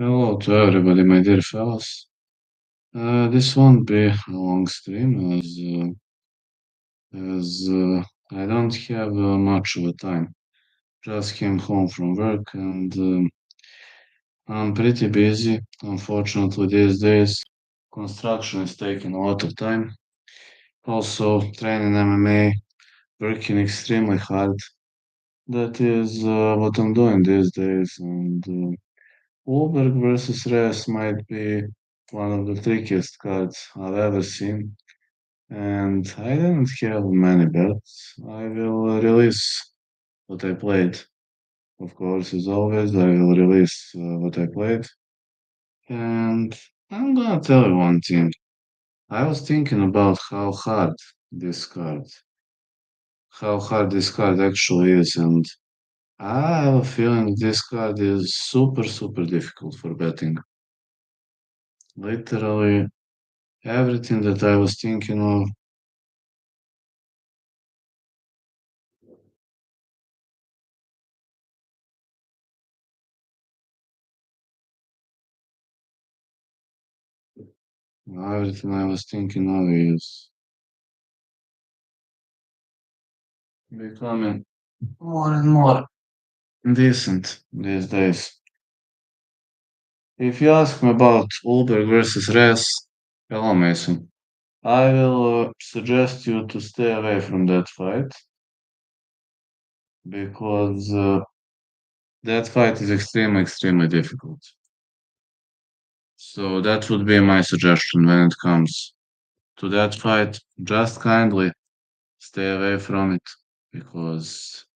Hello to everybody, my dear fellas. This won't be a long stream as I don't have much of a time. Just came home from work and I'm pretty busy. Unfortunately, these days, construction is taking a lot of time. Also, training MMA, working extremely hard. That is what I'm doing these days. And Ulberg versus Reyes might be one of the trickiest cards I've ever seen. And I didn't have many bets. I will release what I played. Of course, as always, I will release what I played. And I'm gonna tell you one thing. I was thinking about how hard this card actually is, and I have a feeling this card is super, super difficult for betting. Literally, everything that I was thinking of. Everything I was thinking of is becoming more and more decent these days. If you ask me about Ulberg versus Reyes, hello Mason. I will suggest you to stay away from that fight because that fight is extremely, extremely difficult. So that would be my suggestion when it comes to that fight. Just kindly stay away from it because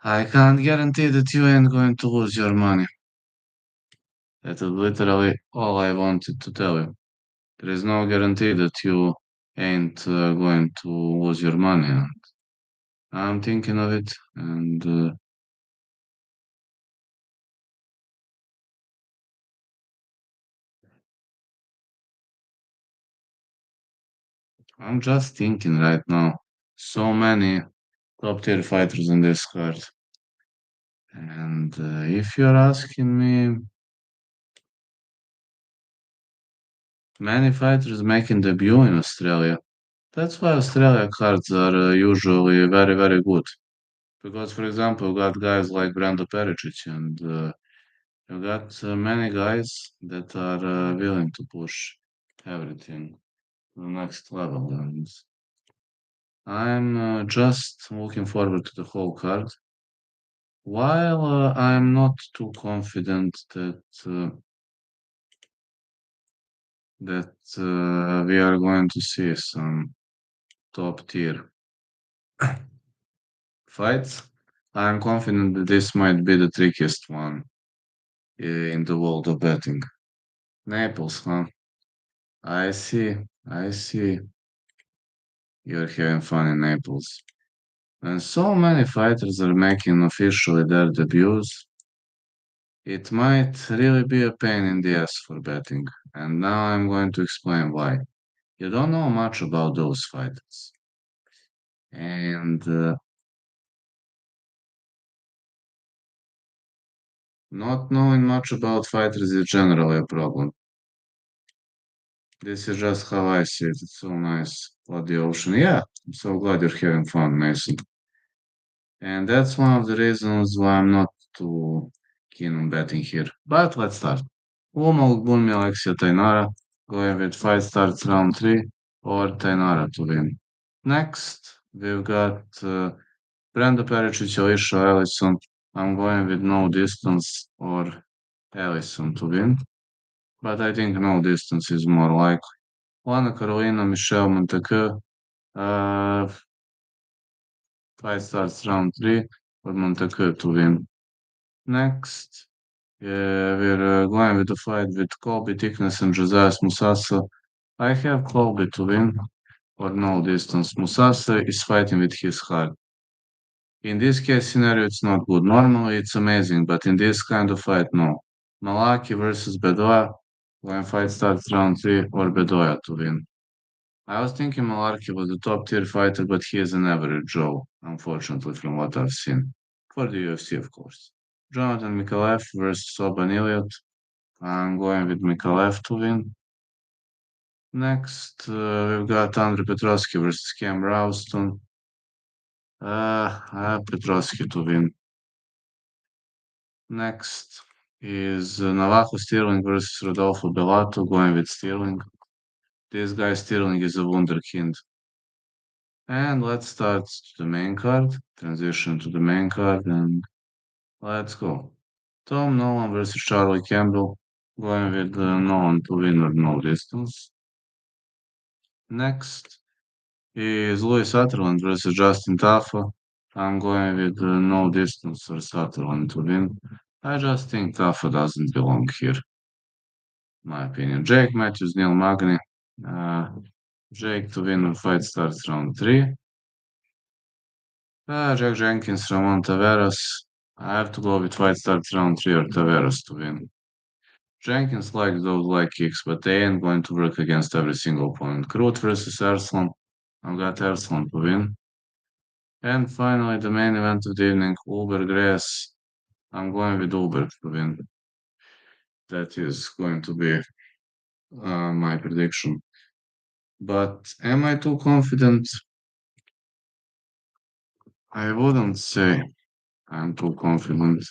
I can't guarantee that you ain't going to lose your money. That is literally all I wanted to tell you. There is no guarantee that you ain't going to lose your money. And I'm thinking of it, and I'm just thinking right now. So many top tier fighters in this card. And if you're asking me, many fighters making debut in Australia. That's why Australia cards are usually very, very good. Because, for example, you got guys like Brando Pericic and you got many guys that are willing to push everything to the next level. And I'm just looking forward to the whole card. While I'm not too confident that we are going to see some top tier fights, I'm confident that this might be the trickiest one in the world of betting. Naples, huh? I see. I see. You're having fun in Naples. And so many fighters are making officially their debuts. It might really be a pain in the ass for betting. And now I'm going to explain why. You don't know much about those fighters. And not knowing much about fighters is generally a problem. This is just how I see it. It's so nice. What the ocean. Yeah, I'm so glad you're having fun, Mason. And that's one of the reasons why I'm not too keen on betting here. But let's start. Uma Bunmi Alexia Tainara, going with 5 starts round 3, or Tainara to win. Next, we've got Brando Pericic, Alicia Ellison. I'm going with no distance or Ellison to win. But I think no distance is more likely. Juana Carolina, Michelle Montecu, 5 starts round 3, for Montecu to win. Next, we're going with the fight with Colby Thickness and Josias Musasa. I have Colby to win or no distance. Musasa is fighting with his heart. In this case scenario, it's not good. Normally, it's amazing, but in this kind of fight, no. Malaki versus Bedoya. When fight starts round 3, or Bedoya to win. I was thinking Malarkey was a top tier fighter, but he is an average Joe, unfortunately, from what I've seen. For the UFC, of course. Jonathan Mikhaev versus Oban Elliott. I'm going with Mikhaev to win. Next, we've got Andre Petrovsky versus Cam Rowston. Petrovsky to win. Next is Navajo Sterling versus Rodolfo Bellato, going with Sterling. This guy Sterling is a wunderkind. And let's start the main card, transition to the main card, and let's go. Tom Nolan versus Charlie Campbell, going with Nolan to win with no distance. Next is Louis Sutherland versus Justin Tafa. I'm going with no distance for Sutherland to win. I just think Tafa doesn't belong here, my opinion. Jake Matthews, Neil Magny. Jake to win when fight starts round 3. Jack Jenkins, Ramon Taveras. I have to go with fight starts round 3 or Taveras to win. Jenkins likes those leg kicks, but they ain't going to work against every single opponent. Kroot versus Arslan. I've got Arslan to win. And finally, the main event of the evening, Ulberg Reyes. I'm going with Ulberg to win. That is going to be my prediction. But am I too confident? I wouldn't say I'm too confident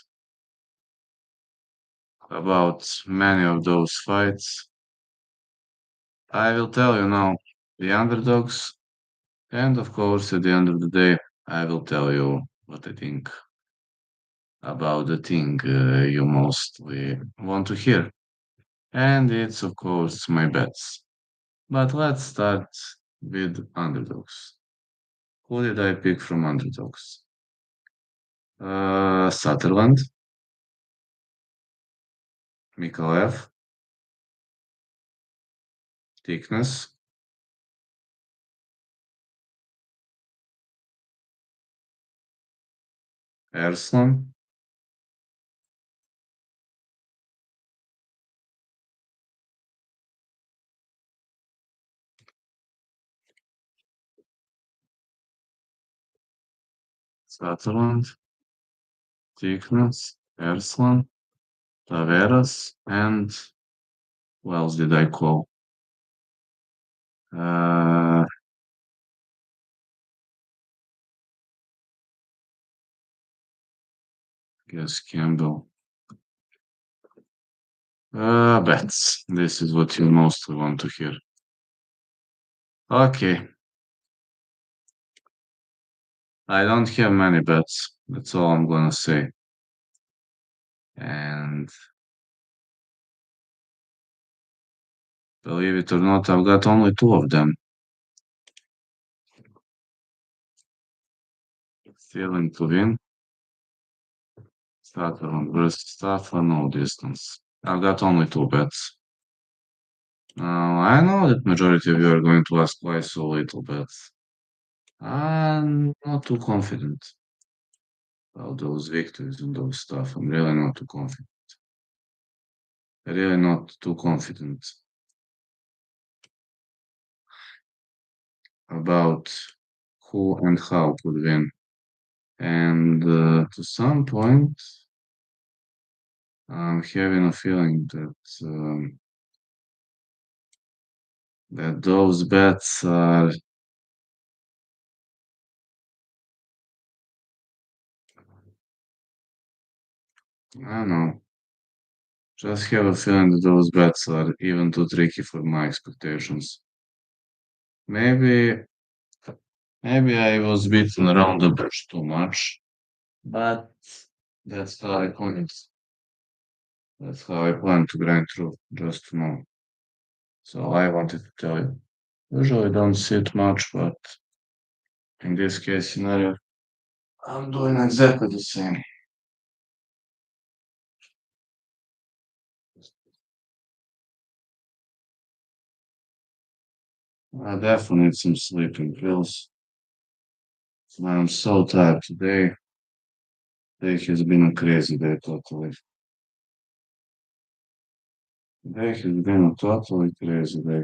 about many of those fights. I will tell you now the underdogs, and of course, at the end of the day, I will tell you what I think about the thing you mostly want to hear. And it's, of course, my bets. But let's start with underdogs. Who did I pick from underdogs? Sutherland, Mikhaev, Thickness, Erslan, Sutherland, Thickness, Erslan, Taveras, and who else did I call? Uh, guess Campbell. Bets. This is what you mostly want to hear. Okay. I don't have many bets. That's all I'm gonna say. And believe it or not, I've got only 2 of them. Stealing to win. Sutherland versus Stafford, no distance. I've got only 2 bets. I know that majority of you are going to ask why so little bets. I'm not too confident about those victories and those stuff. I'm really not too confident. Really not too confident about who and how could win. And to some point, I'm having a feeling that those bets are, I don't know, just have a feeling that those bets are even too tricky for my expectations. Maybe, maybe I was beaten around the bush too much, but that's how I plan. That's how I plan to grind through, just to know. So I wanted to tell you. Usually don't see it much, but in this case scenario, I'm doing exactly the same. I definitely need some sleeping pills. I'm so tired today. Today has been a crazy day, totally. Today has been a totally crazy day.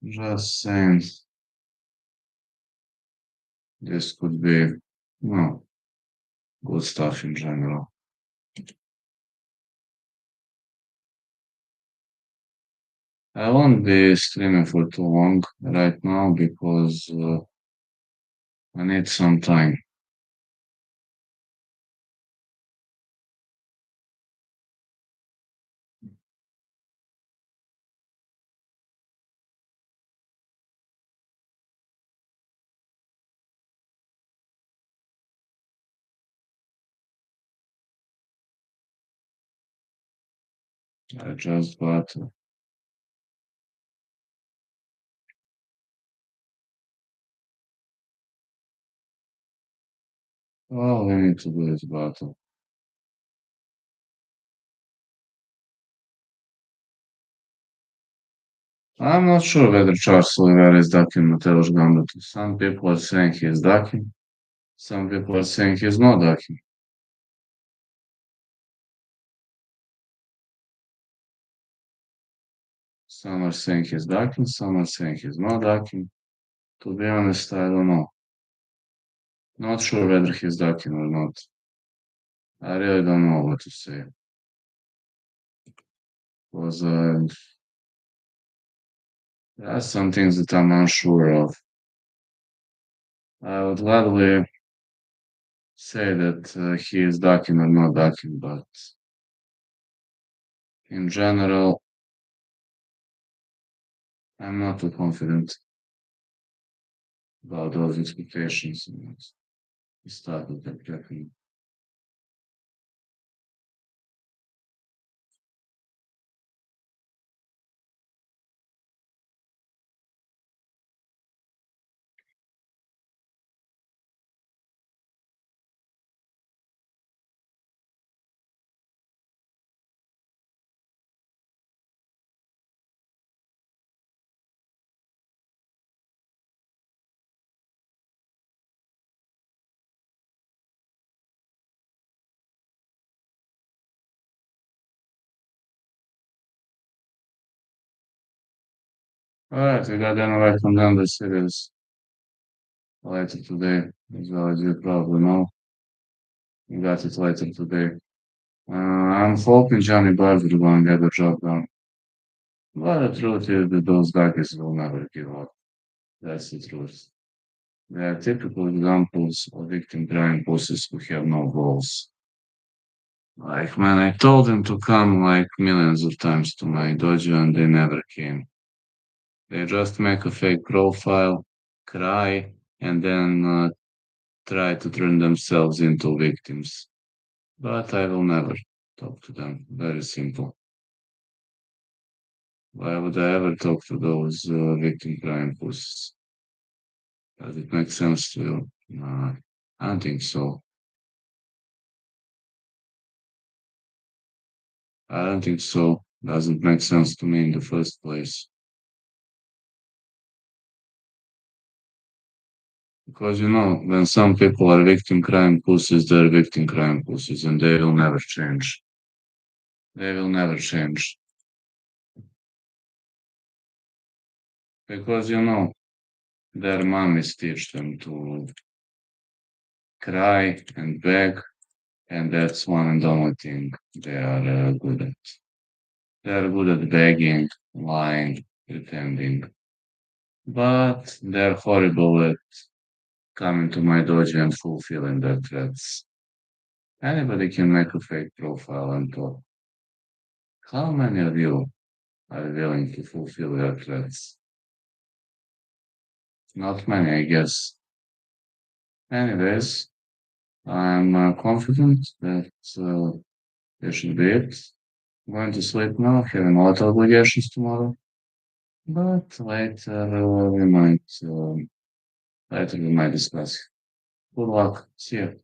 Just saying this could be, well, good stuff in general. I won't be streaming for too long right now because I need some time. I just got, all we need to do is battle. I'm not sure whether Charles Oliveira is ducking Mateusz Gambit. Some people are saying he's ducking. Some people are saying he's not ducking. Some are saying he's ducking. Some are saying he's not ducking. To be honest, I don't know. Not sure whether he's ducking or not. I really don't know what to say. Because there are some things that I'm unsure of. I would gladly say that he is ducking or not ducking, but in general, I'm not too confident about those expectations. And start with that ducking. All right, we got another contender series later today, as well as you probably know. We got it later today. I'm hoping Johnny Barber will get the job done. But the truth is that those guys will never give up. That's the truth. They are typical examples of victim crying pussies who have no balls. Like, man, I told them to come like millions of times to my dojo and they never came. They just make a fake profile, cry, and then try to turn themselves into victims. But I will never talk to them. Very simple. Why would I ever talk to those victim crying pussies? Does it make sense to you? I don't think so. I don't think so. Doesn't make sense to me in the first place. Because when some people are victim crime pussies, they're victim crime pussies, and they will never change. They will never change. Because their mommies teach them to cry and beg, and that's one and only thing they are good at. They are good at begging, lying, pretending. But they're horrible at coming to my dojo and fulfilling their threats. Anybody can make a fake profile and talk. How many of you are willing to fulfill their threats? Not many, I guess. Anyways, I'm confident that this should be it. Going to sleep now, having a lot of obligations tomorrow. But later we might discuss. Good luck. See you.